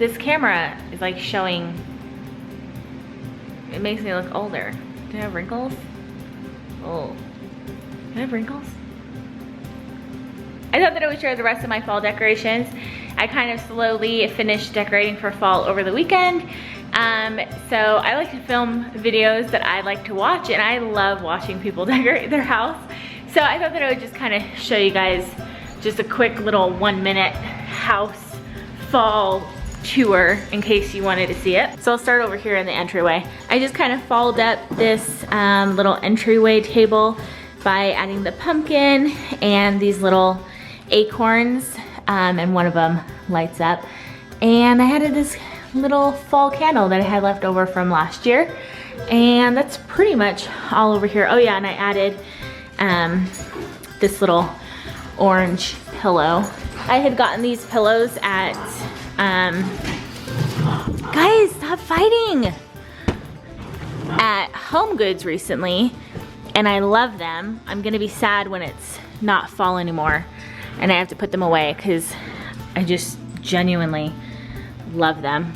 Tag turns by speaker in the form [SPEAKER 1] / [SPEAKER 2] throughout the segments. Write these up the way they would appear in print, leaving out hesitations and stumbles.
[SPEAKER 1] This camera is like showing, it makes me look older. Do I have wrinkles? Oh, do I have wrinkles? I thought that I would share the rest of my fall decorations. I kind of slowly finished decorating for fall over the weekend. So I like to film videos that I like to watch, and I love watching people decorate their house. So I thought that I would just kind of show you guys just a quick little 1-minute house fall tour in case you wanted to see it. So I'll start over here in the entryway. I just kind of followed up this little entryway table by adding the pumpkin and these little acorns, and one of them lights up. And I added this little fall candle that I had left over from last year. And that's pretty much all over here. Oh yeah, and I added this little orange pillow. I had gotten these pillows at, guys, stop fighting! At Home Goods recently, and I love them. I'm gonna be sad when it's not fall anymore and I have to put them away because I just genuinely love them.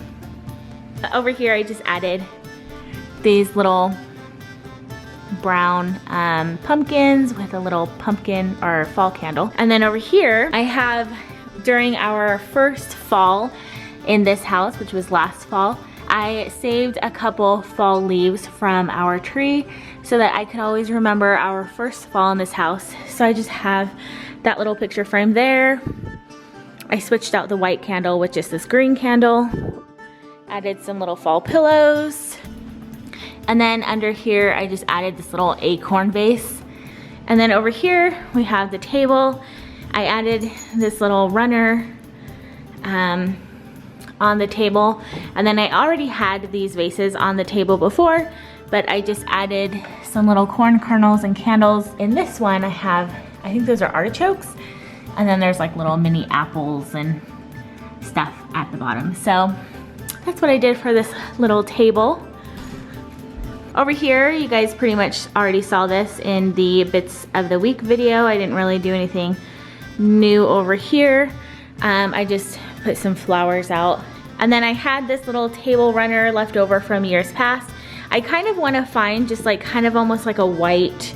[SPEAKER 1] Over here I just added these little brown pumpkins with a little pumpkin or fall candle. And then over here I have, during our first fall in this house, which was last fall, I saved a couple fall leaves from our tree so that I could always remember our first fall in this house. So I just have that little picture frame there. I switched out the white candle with just this green candle. Added some little fall pillows. And then under here, I just added this little acorn vase. And then over here, we have the table. I added this little runner on the table. And then I already had these vases on the table before, but I just added some little corn kernels and candles. In this one, I have, I think those are artichokes. And then there's like little mini apples and stuff at the bottom. So that's what I did for this little table. Over here, you guys pretty much already saw this in the bits of the week video. I didn't really do anything new over here. I just put some flowers out. And then I had this little table runner left over from years past. I kind of want to find just like kind of almost like a white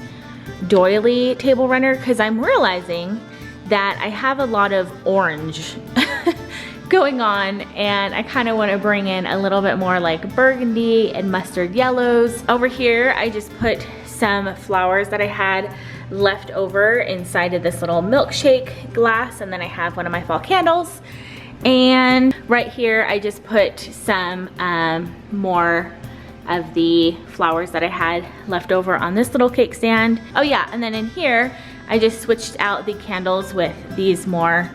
[SPEAKER 1] doily table runner, because I'm realizing that I have a lot of orange going on, and I kind of want to bring in a little bit more like burgundy and mustard yellows. Over here, I just put some flowers that I had left over inside of this little milkshake glass, and then I have one of my fall candles. And right here, I just put some more of the flowers that I had left over on this little cake stand. Oh yeah, and then in here, I just switched out the candles with these more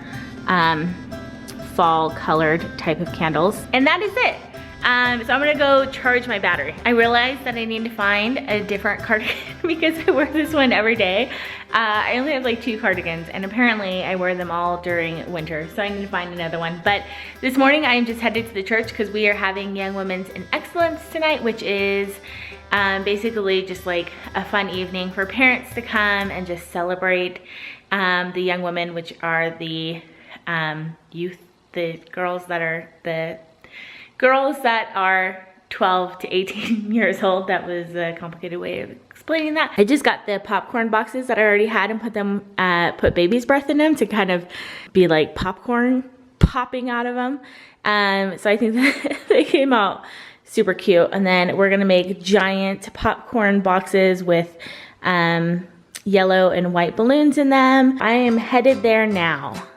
[SPEAKER 1] fall colored type of candles. And that is it. So I'm gonna go charge my battery. I realized that I need to find a different cardigan because I wear this one every day. I only have like 2 cardigans, and apparently I wear them all during winter, so I need to find another one. But this morning I am just headed to the church because we are having Young Women's in Excellence tonight, which is basically just like a fun evening for parents to come and just celebrate the young women, which are the youth, the girls that are 12 to 18 years old. That was a complicated way of explaining that. I just got the popcorn boxes that I already had and put them, put baby's breath in them to kind of be like popcorn popping out of them. So I think that they came out super cute. And then we're gonna make giant popcorn boxes with yellow and white balloons in them. I am headed there now.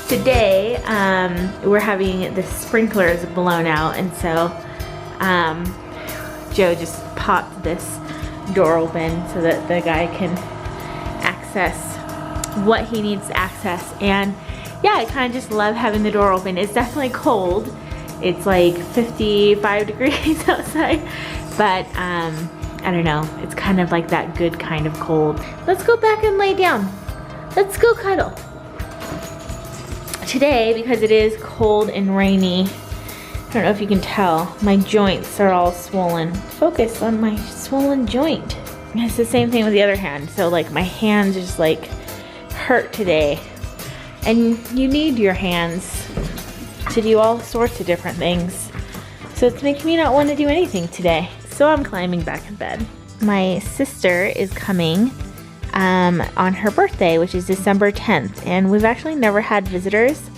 [SPEAKER 1] Today, we're having the sprinklers blown out, and so Joe just popped this door open so that the guy can access what he needs to access. And yeah, I kind of just love having the door open. It's definitely cold. It's like 55 degrees outside, but I don't know. It's kind of like that good kind of cold. Let's go back and lay down. Let's go cuddle. Today, because it is cold and rainy, I don't know if you can tell, my joints are all swollen. Focus on my swollen joint. It's the same thing with the other hand. So like my hands just like hurt today. And you need your hands to do all sorts of different things. So it's making me not want to do anything today. So I'm climbing back in bed. My sister is coming on her birthday, which is December 10th. And we've actually never had visitors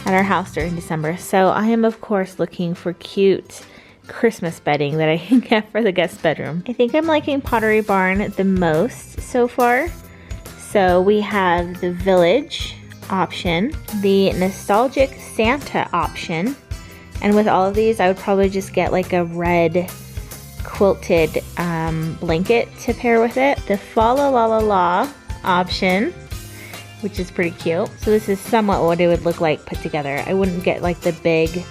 [SPEAKER 1] at our house during December. So I am of course looking for cute Christmas bedding that I can get for the guest bedroom. I think I'm liking Pottery Barn the most so far. So we have the Village option, the Nostalgic Santa option, and with all of these I would probably just get like a red quilted blanket to pair with it. The Fa La La La La option, which is pretty cute. So this is somewhat what it would look like put together. I wouldn't get like the big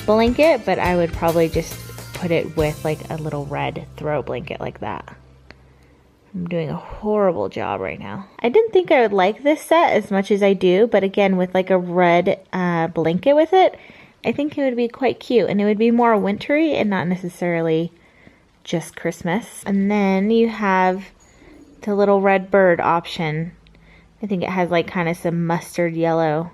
[SPEAKER 1] blanket, but I would probably just put it with like a little red throw blanket like that. I'm doing a horrible job right now. I didn't think I would like this set as much as I do, but again, with like a red blanket with it, I think it would be quite cute, and it would be more wintry and not necessarily just Christmas. And then you have the little red bird option. I think it has like kind of some mustard yellowness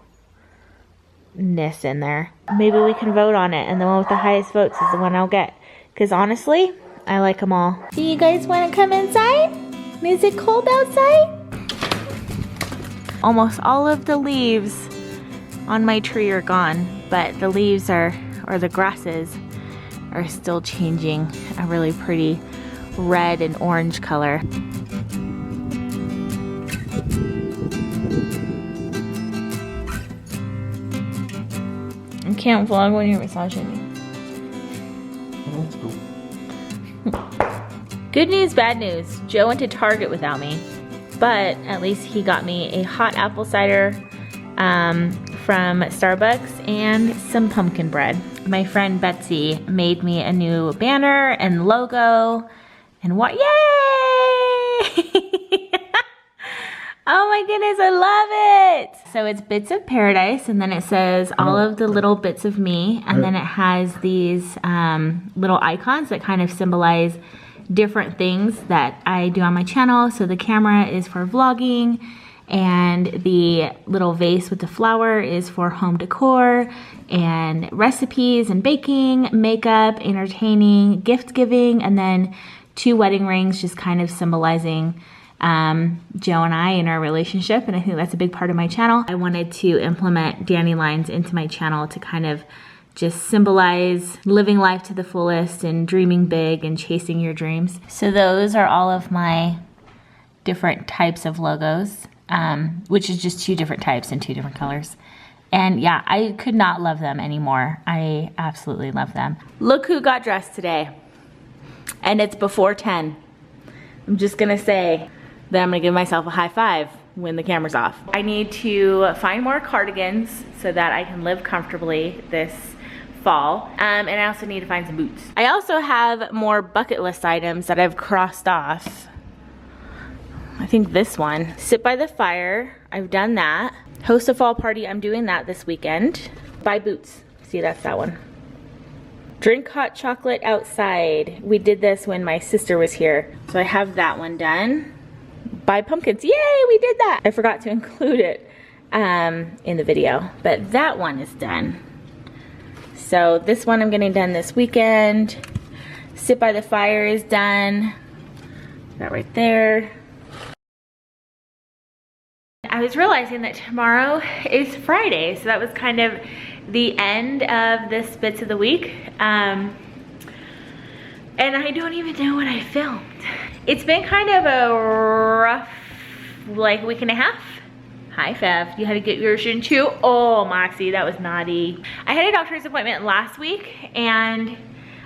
[SPEAKER 1] in there. Maybe we can vote on it, and the one with the highest votes is the one I'll get. Because honestly, I like them all. Do you guys want to come inside? Is it cold outside? Almost all of the leaves on my tree are gone, but the leaves or the grasses are still changing a really pretty red and orange color. I can't vlog when you're massaging me.
[SPEAKER 2] Let's go.
[SPEAKER 1] Good news, bad news. Joe went to Target without me, but at least he got me a hot apple cider from Starbucks and some pumpkin bread. My friend Betsy made me a new banner and logo and what? Yay! Oh my goodness, I love it! So it's Bits of Paradise, and then it says all of the little bits of me, and then it has these little icons that kind of symbolize different things that I do on my channel. So the camera is for vlogging, and the little vase with the flower is for home decor, and recipes and baking, makeup, entertaining, gift giving, and then 2 wedding rings just kind of symbolizing Joe and I in our relationship, and I think that's a big part of my channel. I wanted to implement dandelions into my channel to kind of just symbolize living life to the fullest and dreaming big and chasing your dreams. So those are all of my different types of logos, which is just 2 different types and 2 different colors. And yeah, I could not love them anymore. I absolutely love them. Look who got dressed today. And it's before 10. I'm just gonna say that I'm gonna give myself a high five when the camera's off. I need to find more cardigans so that I can live comfortably this fall. And I also need to find some boots. I also have more bucket list items that I've crossed off. I think this one, sit by the fire, I've done that. Host a fall party, I'm doing that this weekend. Buy boots, see that's that one. Drink hot chocolate outside. We did this when my sister was here. So I have that one done. Buy pumpkins, yay, we did that. I forgot to include it in the video, but that one is done. So this one I'm getting done this weekend. Sit by the fire is done. That right there. I was realizing that tomorrow is Friday, so that was kind of the end of this Bits of the Week. And I don't even know what I filmed. It's been kind of a rough, like, week and a half. Hi, Fev. You had to get yours in too? Oh, Moxie, that was naughty. I had a doctor's appointment last week, and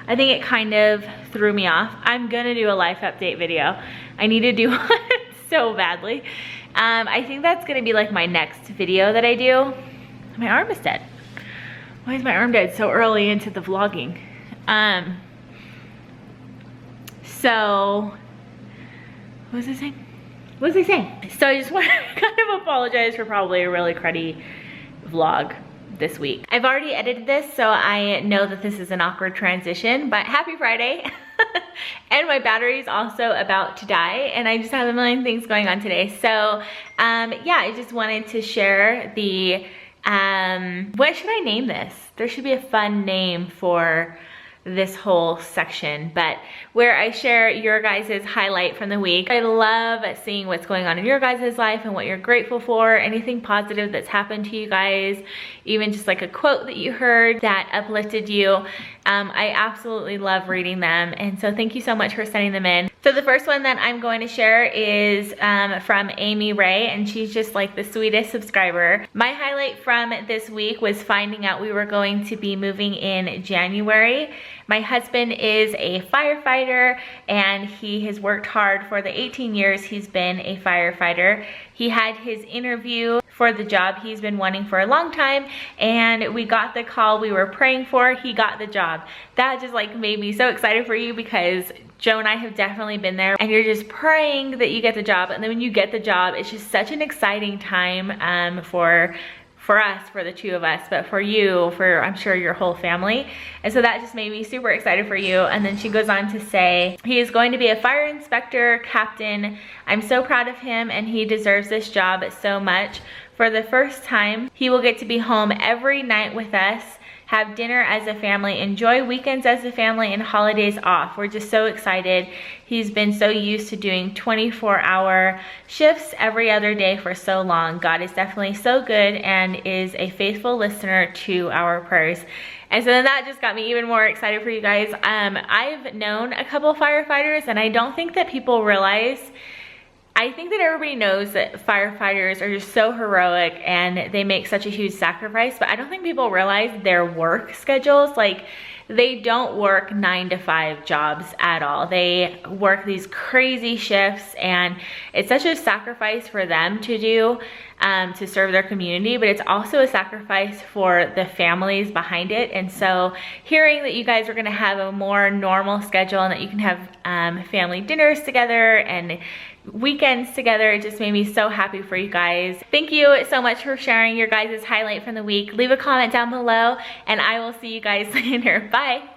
[SPEAKER 1] I think it kind of threw me off. I'm gonna do a life update video. I need to do one so badly. I think that's gonna be like my next video that I do. My arm is dead. Why is my arm dead so early into the vlogging? So, what was I saying? What was I saying? So I just want to kind of apologize for probably a really cruddy vlog this week. I've already edited this, so I know that this is an awkward transition, but happy Friday. And my battery's also about to die, and I just have a million things going on today. So yeah, I just wanted to share the, what should I name this? There should be a fun name for this whole section, but where I share your guys' highlight from the week. I love seeing what's going on in your guys' life and what you're grateful for, anything positive that's happened to you guys, even just like a quote that you heard that uplifted you. I absolutely love reading them, and so thank you so much for sending them in. So the first one that I'm going to share is from Amy Ray, and she's just like the sweetest subscriber. My highlight from this week was finding out we were going to be moving in January. My husband is a firefighter, and he has worked hard for the 18 years he's been a firefighter. He had his interview for the job he's been wanting for a long time, and we got the call we were praying for. He got the job. That just like made me so excited for you, because Joe and I have definitely been there, and you're just praying that you get the job, and then when you get the job, it's just such an exciting time for us, for the two of us, but for you, for I'm sure your whole family. And so that just made me super excited for you. And then she goes on to say, he is going to be a fire inspector captain. I'm so proud of him, and he deserves this job so much. For the first time, he will get to be home every night with us, have dinner as a family, enjoy weekends as a family, and holidays off. We're just so excited. He's been so used to doing 24-hour shifts every other day for so long. God is definitely so good and is a faithful listener to our prayers. And so then that just got me even more excited for you guys. I've known a couple firefighters, and I don't think that people realize, I think that everybody knows that firefighters are just so heroic and they make such a huge sacrifice, but I don't think people realize their work schedules. Like, they don't work 9 to 5 jobs at all. They work these crazy shifts, and it's such a sacrifice for them to do to serve their community, but it's also a sacrifice for the families behind it. And so hearing that you guys are gonna have a more normal schedule and that you can have family dinners together and weekends together, it just made me so happy for you guys. Thank you so much for sharing your guys' highlight from the week. Leave a comment down below, and I will see you guys later. Bye.